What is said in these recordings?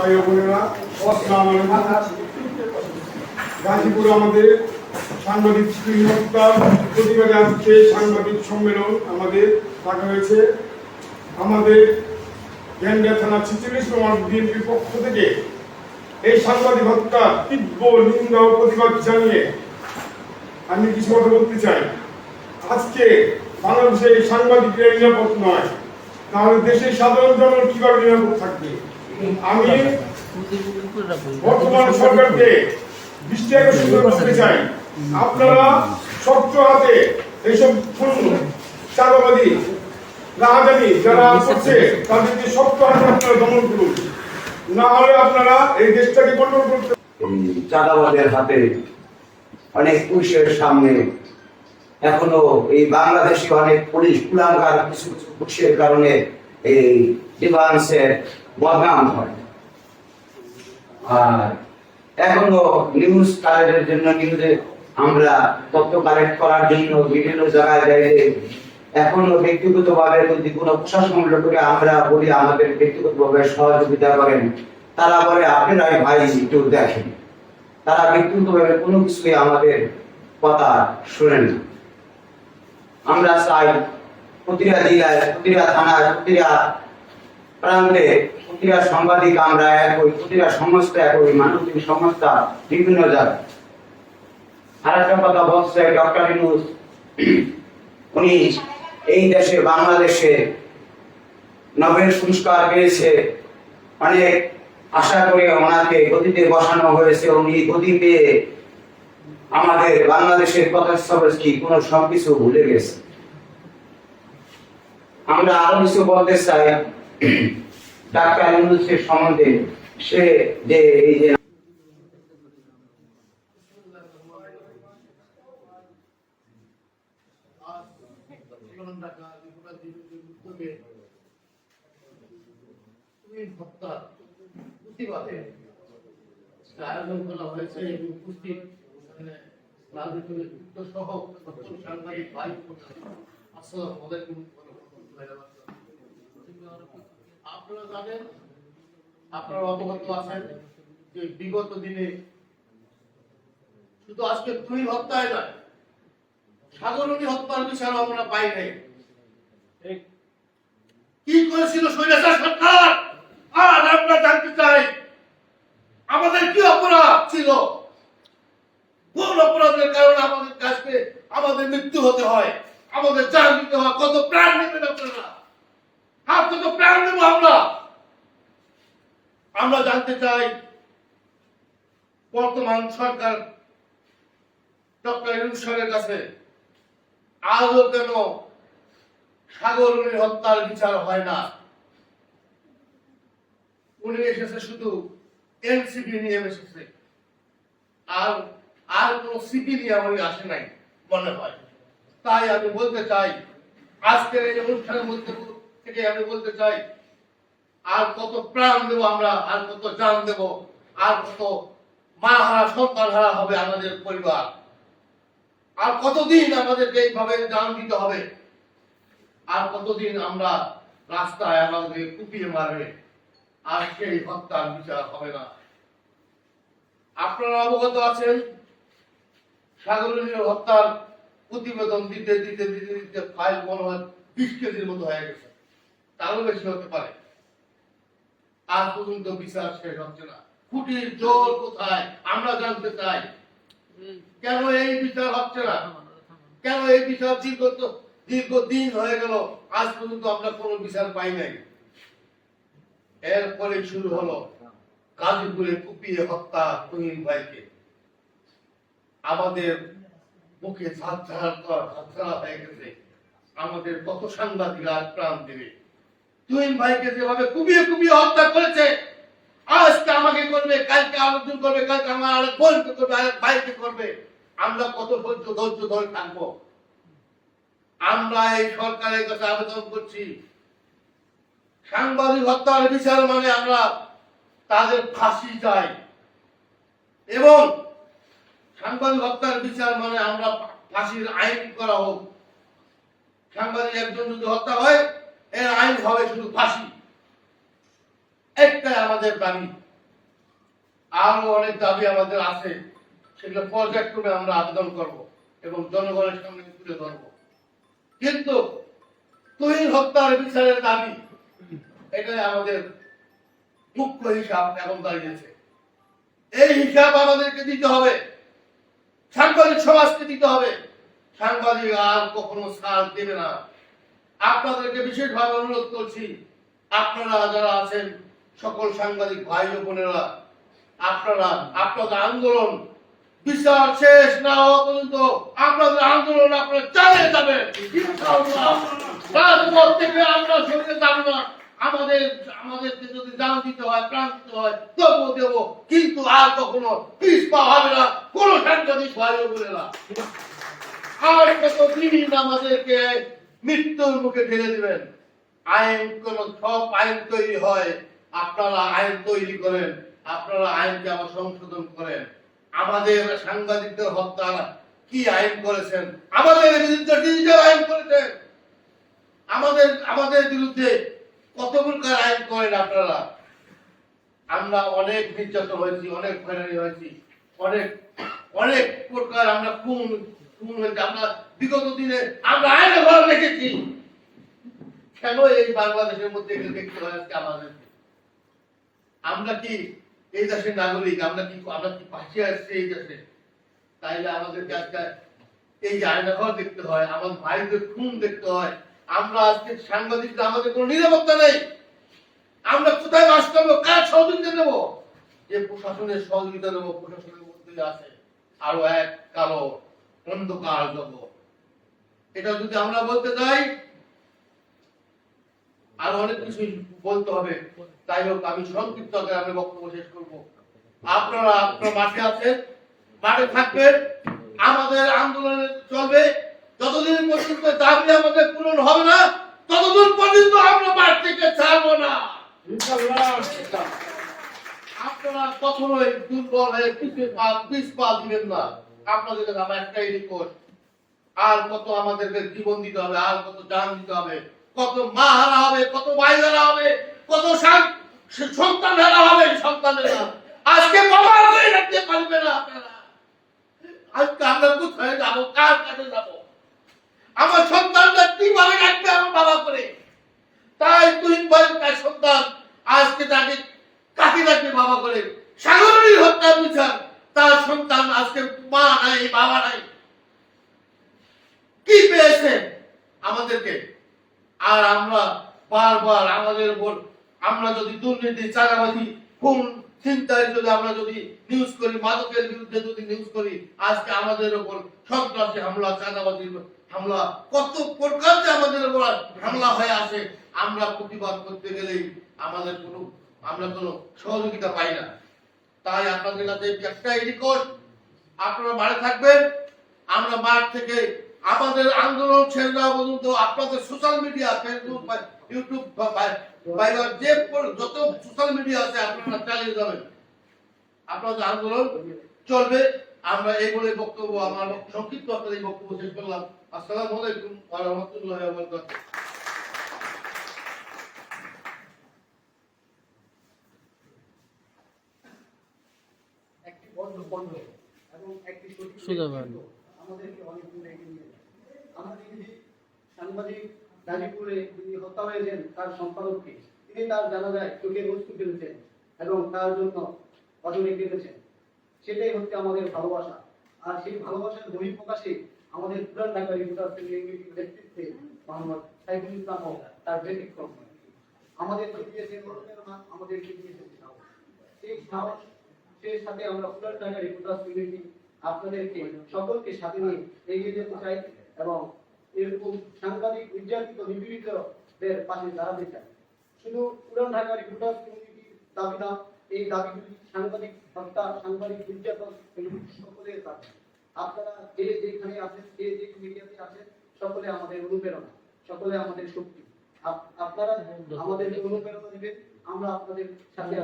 ভাই বোনেরা, আসসালামু আলাইকুম। গাজীপুরে আমাদের সাংবাদিক হত্যার প্রতিবাদে আজকে সাংবাদিক সম্মেলন আমাদের ডাকা হয়েছে। আমাদের গ্যান্ডিয়া থানা 46 নম্বর বিএনপির পক্ষ থেকে এই সাংবাদিক হত্যা তীব্র নিন্দা ও প্রতিবাদ জানিয়ে আমি কিছু কথা বলতে চাই। আজকে বাংলাদেশে এই সাংবাদিকরা নিরাপদ নয়, তাহলে দেশের সাধারণ জনগণ কিভাবে নিরাপদ থাকবে? আমি বর্তমান সরকারকে দৃষ্টি আকর্ষণ করতে চাই, আপনারা শক্ত হাতে এইসব চাঁদাবাদী রাহাজানি যারা করছে তাদেরকে শক্ত হাতে আপনারা দমন করুন, না হলে আপনারা এই দেশটাকে কন্ট্রোল করতে। চাঁদাবাদের হাতে অনেক পুলিশের সামনে এখনো এই বাংলাদেশে অনেক পুলিশ কুলাঙ্গার কিছু কিছু পুলিশের কারণে এই ডিফেন্সের বদনাম হয়। আর এখনো নিউজ কালেক্টের জন্য নিউজে আমরা তথ্য কালেক্ট করার জন্য বিভিন্ন জায়গায় যাই, এখনো ব্যক্তিগতভাবে যদি কোনো প্রশাসন লোককে আমরা বলি আমাদের ব্যক্তিগতভাবে সহযোগিতা করেন, তারা বলে আপনারাই ভাই একটু দেখেন। তারা ব্যক্তিগতভাবে কোনো কিছুই আমাদের কথা শুনেন না। আমরা চাই প্রতিটা জেলায়, প্রতিটা থানায়, প্রতিটা প্রান্তে, প্রতিটা সাংবাদিক আমরা একই, প্রতিটা সংস্থা একই, মানবিক সংস্থা বিভিন্ন জায়গায়। আর একটা কথা বলছে ডক্টর ইউনূস, উনি এই দেশে বাংলাদেশে নোবেল পুরস্কার পেয়েছে, অনেক আশা করে ওনাকে গদিতে বসানো হয়েছে। উনি গদি পেয়ে আমাদের বাংলাদেশের কথা কি কোনো সবকিছু ভুলে গেছে। আমরা আরো কিছু বলতে চাই ডাক্তার ইউনূসের সম্বন্ধে। সে যে এই যে আয়োজন করা হয়েছে এবং উপস্থিত সহ সাংবাদিক ভাই আসসালামু আলাইকুম। আপনারা জানেন, আপনারা অবগত আছেন যে বিগত দিনে শুধু আজকে তুই হত্যায় নয়, সাগরণী হত্যার বিচার আমরা পাই নাই। কি করেছিল স্বৈরাচার সরকার? আর আমরা জানতে চাই আমাদের কি অপরাধ ছিল, কোন অপরাধের কারণে আমাদের কাছে আমাদের মৃত্যু হতে হয়, আমাদের জান দিতে হয়। কত প্রাণ নেবেন আপনারা? আর কত প্রাণ নেব আমরা জানতে চাই বর্তমান সরকার ডক্টর ইউনূস স্যারের কাছে আজও কেন সাগরণীর হত্যার বিচার হয় না? উনি এসেছে শুধু এনসিপি নিয়ে এসেছে, আর আর কোন সিপি নিয়ে উনি আসে নাই মনে হয়। তাই আমি বলতে চাই, আজকের এই অনুষ্ঠানের মধ্যে থেকে আমি বলতে চাই, আর কত প্রাণ দেব আমরা, আর কত জান দেব, আর কত মা হারা সন্তান হারা হবে আমাদের পরিবার, আর কতদিন আমাদেরকে এইভাবে জান দিতে হবে, আর কতদিন আমরা রাস্তায় আমাদের কুপিয়ে মারবে, আর সেই হত্যার বিচার হবে না। আপনারা অবগত আছেন সাগরণীর হত্যার প্রতিবেদন দিতে দিতে দিতে দিতে ফাইল মনে হয় 20 কেজির মতো হয়ে গেছে, তারও বেশি হতে পারে। আজ পর্যন্ত বিচার শেষ হচ্ছে না। খুঁটির জোর কোথায় আমরা জানতে চাই। কেন এই বিচার হচ্ছে না? কেন এই বিচার দীর্ঘদিন হয়ে গেল, আজ পর্যন্ত আমরা কোনো বিচার পাই নাই। এরপরে শুরু হলো গাজীপুরে কুপিয়ে হত্যা তুহিন ভাইকে। আমাদের মুখে ঝাঁঝরা হয়ে গেছে। আমাদের কত সাংবাদিক আজ প্রাণ দেবে। তুহিন ভাইকে যেভাবে কুপিয়ে কুপিয়ে হত্যা করেছে, আজকে আমাকে করবে, কালকে আলোচনা করবে, কালকে আমার আরেক বোনকে করবে, আরেক ভাইকে করবে। আমরা কত ধৈর্য ধরে থাকবো? আমরা এই সরকারের কাছে আবেদন করছি, সাংবাদিক হত্যার বিচার মানে আমরা তাদের ফাঁসি চাই, এবং সাংবাদিক হত্যার বিচার মানে আমরা ফাঁসির আইন করা হোক। সাংবাদিক একজন যদি হত্যা হয়, এর আইন হবে শুধু ফাঁসি। একটাই আমাদের দাবি। আরো অনেক দাবি আমাদের আছে, সেগুলো পর্যায়ক্রমে আমরা আবেদন করব এবং জনগণের সামনে তুলে ধরব। কিন্তু তুহিন হত্যার বিচারের দাবি, এটাই আমাদের মুখ্য হিসাব এখন দাঁড়িয়েছে। এই হিসাব আমাদেরকে দিতে হবে, সাংবাদিক সমাজকে দিতে হবে। সাংবাদিক আর কখনো ছাড় দেবে না। আপনাদেরকে বিশেষভাবে অনুরোধ করছি, আপনারা যারা আছেন সকল সাংবাদিক ভাই ও বোনেরা, আপনারা আপনাদের আন্দোলন বিচার শেষ না হওয়া পর্যন্ত আপনাদের আন্দোলন আপনারা চালিয়ে যাবেন। রাজপথ থেকে আমরা সরে যাব না। আমাদেরকে যদি জান দিতে হয়, প্রাণ দিতে হয়, তবুও দেব, কিন্তু আর কখনো পিছ পা হবে না কোন সাংবাদিক ভাই ও বোনেরা। আর কতদিন আমাদেরকে মৃত্যুর মুখে ঠেলে দিবেন? আইন কোন সব আইন তৈরি হয়, আপনারা আইন তৈরি করেন, আপনারা আইনকে আবার সংশোধন করেন। আমাদের সাংবাদিকদের হত্যা কি আইন করেছেন? আমাদের বিরুদ্ধে ডিজিটাল আইন করেছেন। আমাদের বিরুদ্ধে কত প্রকার আইন করেন আপনারা। আমরা অনেক নির্যাতন হয়েছি, অনেক হয়রানি হয়েছি, অনেক অনেক প্রকার আমরা খুন হয়েছে। আমরা বিগত দিনে আমরা আইনে ঘর রেখেছি। কেন এই বাংলাদেশের মধ্যে দেখতে হয় আজকে আমাদের? আমরা কি এই দেশের নাগরিক? আমরা কি পাশে আসছি এই দেশে? তাইলে আমাদেরকে আজকে এই আয়না ঘর দেখতে হয়, আমাদের ভাইদের খুন দেখতে হয়। আমরা আজকে সাংবাদিকরা, আমাদের কোনো নিরাপত্তা নেই। আমরা কোথায় বাস করবো? কার সহযোগিতা নেবো? যে প্রশাসনের সহযোগিতা নেবো, প্রশাসনের মধ্যে আছে আরো এক কালো অন্ধকার জগৎ। এটা যদি আমরা বলতে যাই, আরো অনেক কিছু বলতে হবে। তাই হোক, আমি সংক্ষিপ্ত আকারে আমি বক্তব্য শেষ করবো। আপনারা আপনার মাঠে আছেন, মাঠে থাকবেন, আমাদের আন্দোলন চলবে। যতদিন পর্যন্ত দাবি আমাদের পূরণ হবে না, ততদিন পর্যন্ত আমরা মাঠ থেকে ছাড়বো না। আপনারা কখনোই দুর্বল হয়ে পিছ পা দিবেন না। আপনাদের কাছে আমার একটাই রিকোয়েস্ট, আর কত আমাদেরকে জীবন দিতে হবে, আর কত জান দিতে হবে, কত মা হারা হবে, কত ভাই হারা হবে, কত সন্তান হারা হবে। সন্তানেরা আজকে বাবা হয়ে রাখতে পারবে না। আপনারা আজকে আমরা কোথায় যাবো? কার কাছে যাবো? আমার সন্তানরা কিভাবে রাখবে আমার বাবা করে? তাই তুহিন ভাইয়ের তার সন্তান আজকে তাকে কাকে রাখবে বাবা করে? সাগরের হত্যার বিচার, তার সন্তান আজকে মা নাই, বাবা নাই। কি পেয়েছে আমাদেরকে? আর আমরা বারবার আমাদের উপর, আমরা যদি দুর্নীতি, চাঁদাবাজি, খুন, চিন্তায় যদি আমরা যদি নিউজ করি, মাদকের বিরুদ্ধে যদি নিউজ করি, আজকে আমাদের উপর সন্ত্রাসী হামলা, চাঁদাবাজির হামলা, কত প্রকার যে আমাদের উপর হামলা হয়ে আসে। আমরা প্রতিবাদ করতে গেলেই আমরা কোনো সহযোগিতা পাই না। তাই আপনাদের কাছে একটাই রিকোয়েস্ট, আপনারা মাঠে থাকবেন। আমরা মাঠ থেকে আমাদের আন্দোলন ছেড়ে দেওয়া পর্যন্ত আপনাদের সোশ্যাল মিডিয়া, ফেসবুক, ইউটিউব, যে যত সোশ্যাল মিডিয়া আছে আপনারা চালিয়ে যাবেন। আপনাদের আন্দোলন চলবে। আমরা এই বলে বক্তব্য, আমার সংক্ষিপ্ত আপনাদের এই বক্তব্য শেষ করলাম। আসসালামু আলাইকুম ওয়া রাহমাতুল্লাহি ওয়া বারাকাতুহু। আমাদেরকে অনেক দূরে এগিয়ে নিয়ে যায়। আমরা দেখেছি সাংবাদিক গাজীপুরে যিনি হত্যা হয়েছেন, তার সম্পাদককে তিনি তার জানাজায় চোখের অশ্রু ফেলেছেন এবং তার জন্য অজনে কেঁদেছেন। সেটাই হচ্ছে আমাদের ভালোবাসা। আর সেই ভালোবাসার বহিঃপ্রকাশে আমাদের পুরান ঢাকা রিপোর্টার্স ইউনিটির নেতৃত্বে মোহাম্মদ সাইফুল ইসলামও তার ব্যতিক্রম। আমাদেরকে দিয়েছেন অনুপ্রেরণা, আমাদেরকে দিয়েছেন সাহস। সেই সাহস সেই সাথে আমরা পুরান ঢাকা রিপোর্টার্স ইউনিটি আপনাদেরকে সকলকে সাথে নিয়ে এগিয়ে যেতে চাই এবং এরকম সাংবাদিক নির্যাতিত নিপীড়িতদের পাশে দাঁড়াতে চাই। শুধু পুরান ঢাকা রিপোর্টার্স ইউনিটির দাবি না, এই দাবিগুলি সাংবাদিক হত্যা, সাংবাদিক নির্যাতন সকলের দাবি। আপনারা যে যেখানে আছেন, যে যে মিডিয়াতে আছেন, সকলে আমাদের অনুপ্রেরণা, সকলে আমাদের শক্তি। আপনারা আমাদেরকে অনুপ্রেরণা দিবেন, আমরা আপনাদের সাথে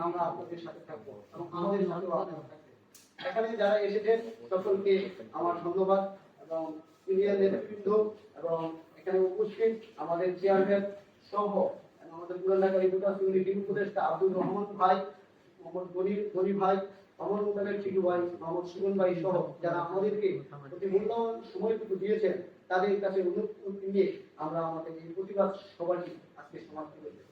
আমরা আপনাদের সাথে থাকবো এবং আমাদের সাথেও আপনারা থাকবেন। এখানে যারা এসেছেন সকলকে আমার ধন্যবাদ এবং ইউনিয়ন নেতৃবৃন্দ এবং এখানে উপস্থিত আমাদের চেয়ারম্যান সহ আমাদের পুরান ঢাকা রিপোর্টার্স ইউনিটির উপদেষ্টা আব্দুর রহমান ভাই মোহাম্মদ গনি ভাই, আমার মোতাবেক টিটু ভাই, মোহাম্মদ সুমন ভাই সহ যারা আমাদেরকে অতি মূল্যবান সময়টুকু দিয়েছেন, তাদের কাছে অনুরোধ নিয়ে আমরা আমাদের এই প্রতিবাদ সভাটি আজকে সমাপ্ত করতে